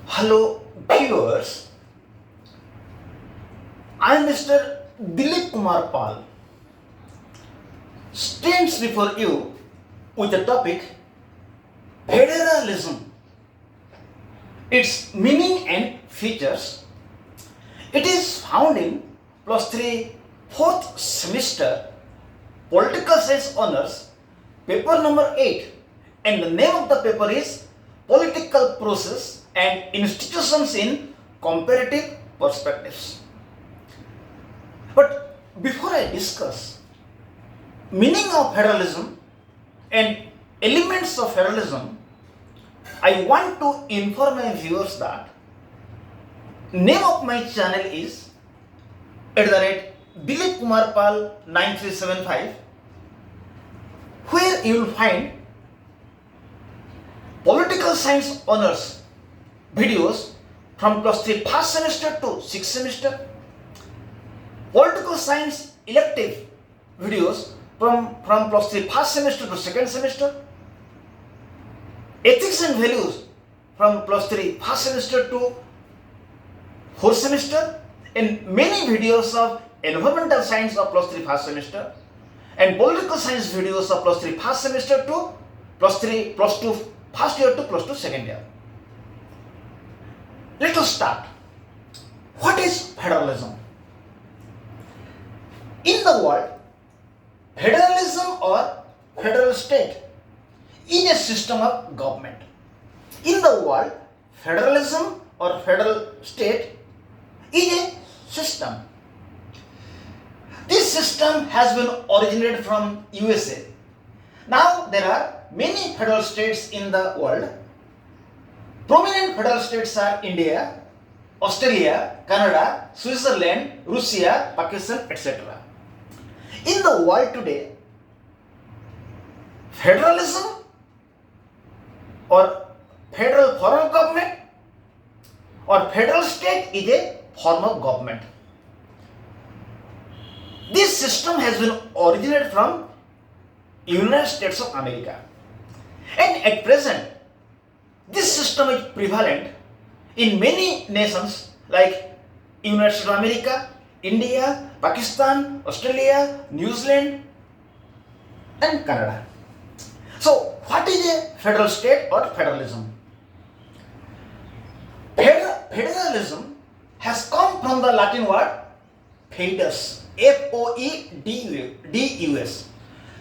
Hello viewers, I am Mr. Dilip Kumar Pal, stands before you with the topic Federalism, its meaning and features. It is found in +3 4th semester Political Science Honours, paper number 8, and the name of the paper is Political Process and Institutions in Comparative Perspectives. But before I discuss meaning of federalism and elements of federalism, I want to inform my viewers that name of my channel is @Dilip Kumar Pal 9375, where you will find political science honors videos from +3 first semester to 6th semester, political science elective videos from +3 first semester to 2nd semester, ethics and values from +3 first semester to 4th semester, and many videos of environmental science of +3 first semester, and political science videos of +3 first semester to +2 first year to +2 second year. Let us start. What is federalism? In the world, federalism or federal state is a system of government. In the world, federalism or federal state is a system. This system has been originated from USA. Now there are many federal states in the world. Prominent federal states are India, Australia, Canada, Switzerland, Russia, Pakistan, etc. In the world today, federalism or federal form of government or federal state is a form of government. This system has been originated from United States of America, and at present this system is prevalent in many nations like United States of America, India, Pakistan, Australia, New Zealand, and Canada. So, what is a federal state or federalism? Federalism has come from the Latin word foedus, F-O-E-D-U-S.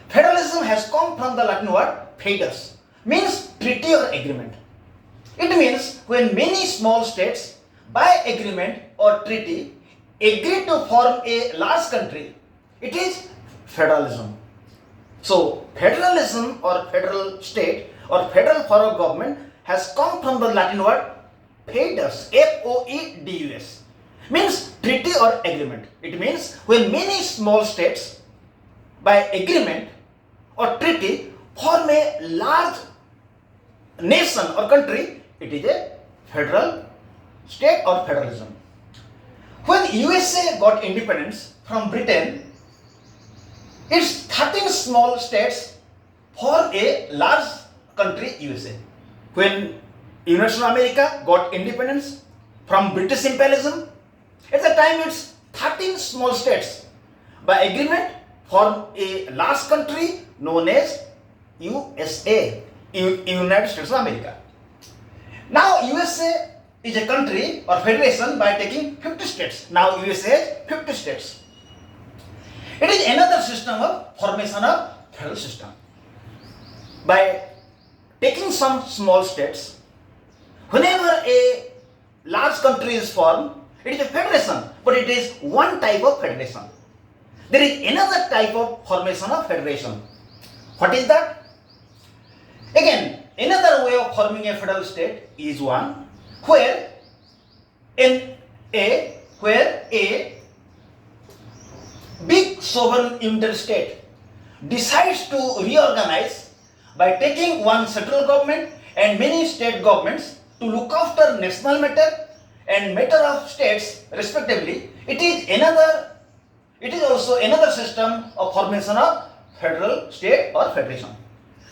Federalism has come from the Latin word foedus, means treaty or agreement. It means when many small states, by agreement or treaty, agree to form a large country, it is federalism. So, federalism or federal state or federal form of government has come from the Latin word foedus, F-O-E-D-U-S, means treaty or agreement. It means when many small states, by agreement or treaty, form a large nation or country, it is a federal state or federalism. When USA got independence from Britain, its 13 small states form a large country, USA. When United States of America got independence from British imperialism, at the time its 13 small states by agreement form a large country known as USA, United States of America. Now USA is a country or federation by taking 50 states. Now USA has 50 states. It is another system of formation of federal system. By taking some small states, whenever a large country is formed, it is a federation, but it is one type of federation. There is another type of formation of federation. What is that? Again, another way of forming a federal state is one where a big sovereign unitary state decides to reorganize by taking one central government and many state governments to look after national matter and matter of states respectively. It is also another system of formation of federal state or federation.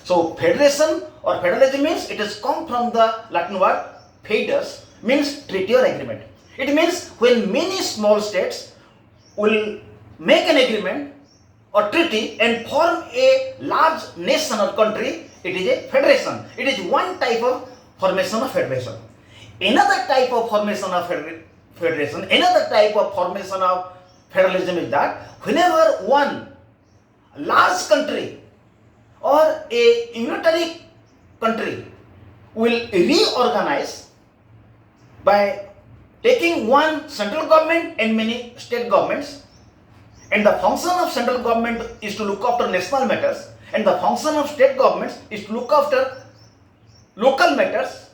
So federation or federalism means it has come from the Latin word fedus, means treaty or agreement. It means when many small states will make an agreement or treaty and form a large nation or country, it is a federation. It is one type of formation of federation. Another type of formation of federation, another type of formation of federalism is that whenever one large country or a unitary country will reorganize by taking one central government and many state governments, and the function of central government is to look after national matters and the function of state governments is to look after local matters,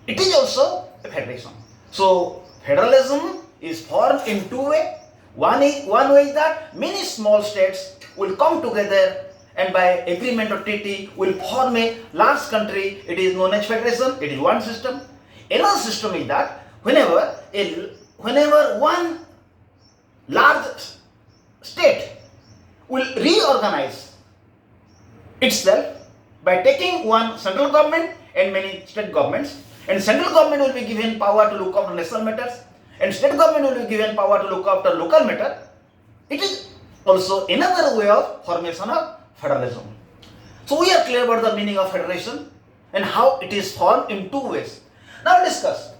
it is also a federation. So federalism is formed in two ways. One way is that many small states will come together and by agreement or treaty will form a large country. It is known as federation. It is one system. Another system is that whenever one large state will reorganize itself by taking one central government and many state governments, and central government will be given power to look after national matters and state government will be given power to look after local matter. It is also another way of formation of federalism. So we are clear about the meaning of federation and how it is formed in two ways. Now discuss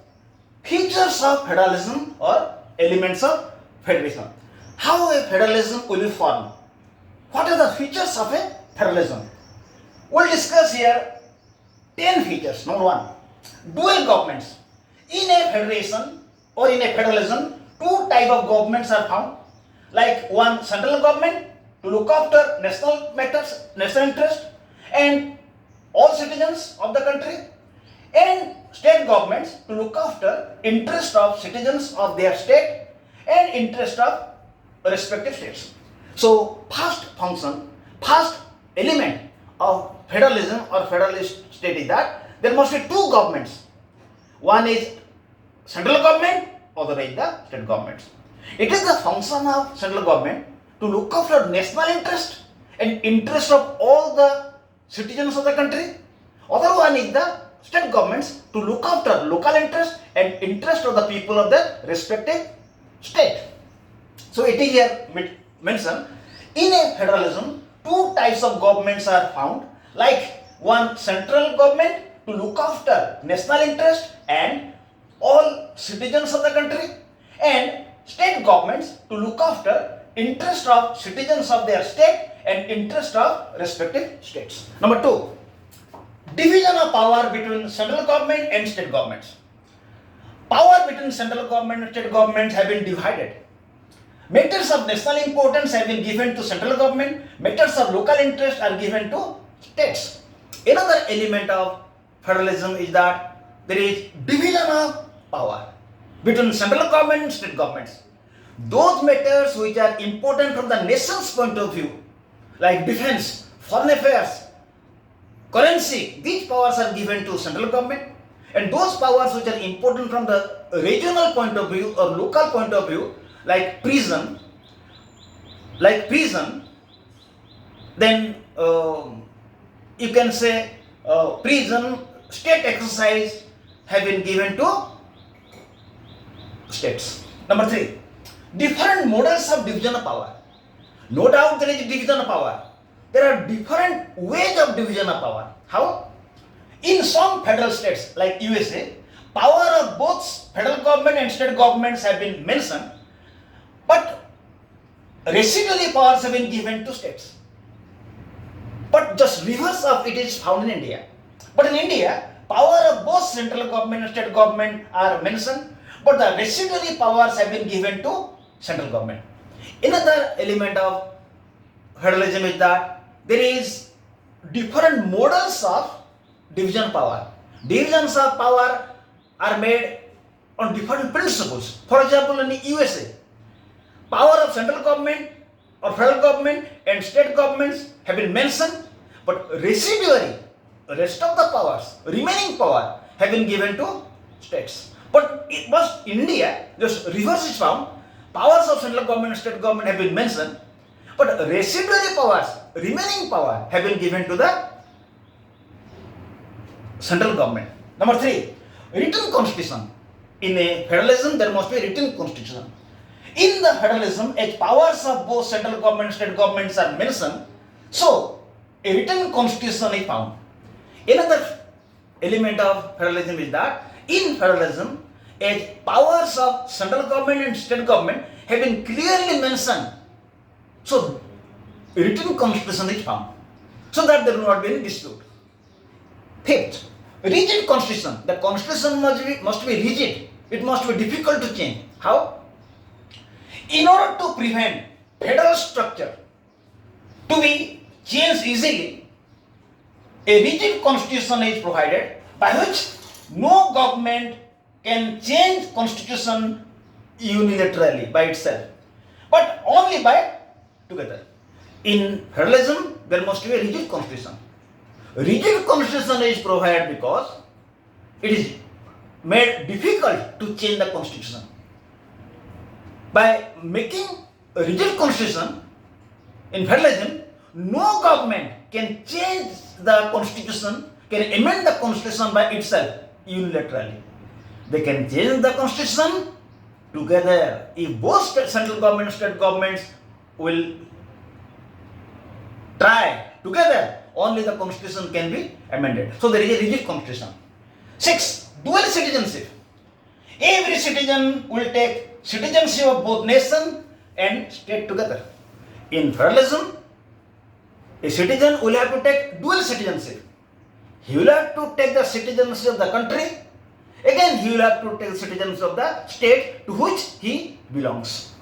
features of federalism or elements of federalism. How a federalism will be formed? What are the features of a federalism? We'll discuss here 10 features. Number 1, dual governments. In a federation or in a federalism, two types of governments are found. Like one central government to look after national matters, national interest and all citizens of the country, and state governments to look after interest of citizens of their state and interest of respective states. So first function, first element of federalism or federalist state is that there must be two governments. One is central government, other is the state governments. It is the function of central government to look after national interest and interest of all the citizens of the country. Other one is the state governments to look after local interest and interest of the people of the respective state. So it is here mentioned, in a federalism, two types of governments are found, like one central government to look after national interest and all citizens of the country, and state governments to look after interest of citizens of their state and interest of respective states. Number 2, division of power between central government and state governments. Power between central government and state governments have been divided. Matters of national importance have been given to central government, matters of local interest are given to states. Another element of federalism is that there is division of power between central government and state governments. Those matters which are important from the nation's point of view, like defense, foreign affairs, currency, these powers are given to central government, and those powers which are important from the regional point of view or local point of view, like prison, then you can say prison, state exercise have been given to states. Number 3, different models of division of power. No doubt there is division of power. There are different ways of division of power. How? In some federal states like USA, power of both federal government and state governments have been mentioned, but residuary powers have been given to states. But just reverse of it is found in India. But in India, power of both central government and state government are mentioned, but the residuary powers have been given to central government. Another element of federalism is that there is different models of division of power. Divisions of power are made on different principles. For example, in the USA, power of central government or federal government and state governments have been mentioned, but residuary, rest of the powers, remaining power have been given to states. But it was India, just reverse is found. Powers of central government and state government have been mentioned, but residuary powers, remaining power have been given to the central government. Number 3, written constitution. In a federalism, there must be a written constitution. In the federalism, as powers of both central government and state governments are mentioned, so a written constitution is found. Another element of federalism is that in federalism, as powers of central government and state government have been clearly mentioned, so a written constitution is found, so that there will not be any dispute. 5th, rigid constitution. The constitution must be rigid. It must be difficult to change. How? In order to prevent federal structure to be changed easily, a rigid constitution is provided by which no government can change constitution unilaterally by itself, but only by together. In federalism, there must be a rigid constitution. Rigid constitution is provided because it is made difficult to change the constitution. By making a rigid constitution in federalism, no government can change the constitution, can amend the constitution by itself unilaterally. They can change the constitution together. If both central government and state governments will try together, only the constitution can be amended. So there is a rigid constitution. 6, dual citizenship. Every citizen will take citizenship of both nation and state together. In federalism, a citizen will have to take dual citizenship. He will have to take the citizenship of the country. Again, he will have to take citizenship of the state to which he belongs.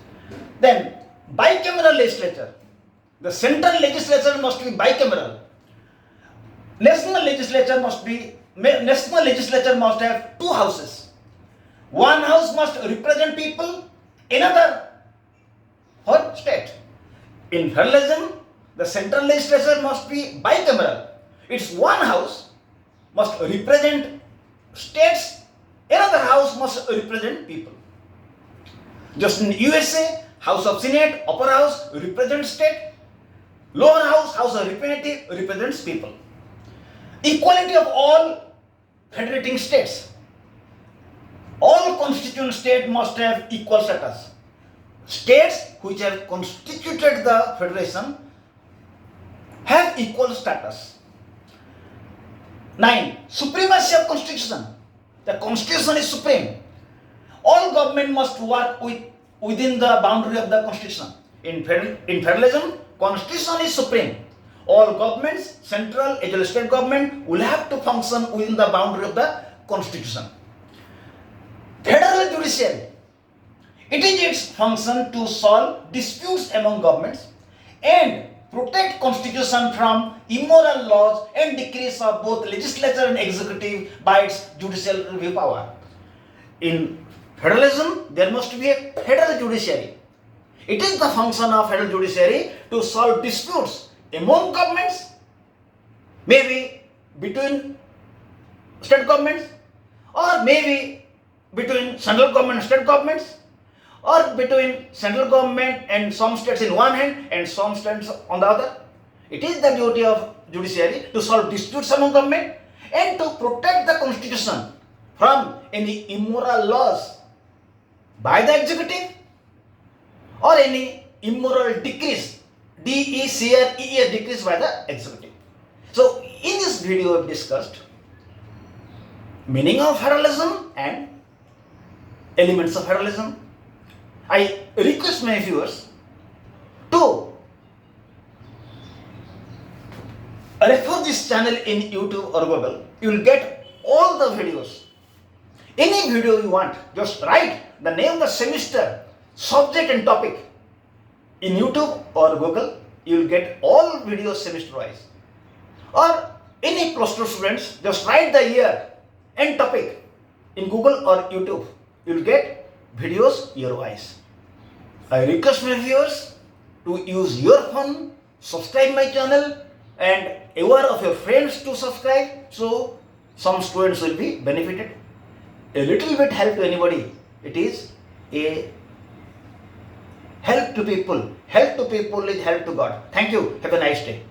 Then, bicameral legislature. The central legislature must be bicameral. National legislature must have 2 houses. One house must represent people, another for state. In federalism, the central legislature must be bicameral. Its one house must represent states, another house must represent people. Just in USA, House of Senate, upper house represents state, lower house, House of Representatives represents people. Equality of all federating states. All constituent states must have equal status. States which have constituted the federation have equal status. 9, supremacy of constitution. The constitution is supreme. All government must work within the boundary of the constitution. In federalism, constitution is supreme. All governments, central as well as state government, will have to function within the boundary of the constitution. Federal judiciary. It is its function to solve disputes among governments and protect constitution from immoral laws and decrees of both legislature and executive by its judicial review power. In federalism, there must be a federal judiciary. It is the function of federal judiciary to solve disputes among governments, maybe between state governments, or maybe between central government and state governments, or between central government and some states in one hand and some states on the other. It is the duty of judiciary to solve disputes among government and to protect the constitution from any immoral laws by the executive or any immoral decrees, D-E-C-R-E-S, decrees by the executive. So in this video we have discussed meaning of federalism and elements of federalism. I request my viewers to refer this channel in YouTube or Google. You will get all the videos. Any video you want, just write the name of the semester, subject and topic in YouTube or Google. You will get all videos semester wise. Or any +2 students, just write the year and topic in Google or YouTube. You will get videos year wise. I request my viewers to use your phone, subscribe my channel and aware of your friends to subscribe, so some students will be benefited. A little bit help to anybody. It is a help to people. Help to people is help to God. Thank you. Have a nice day.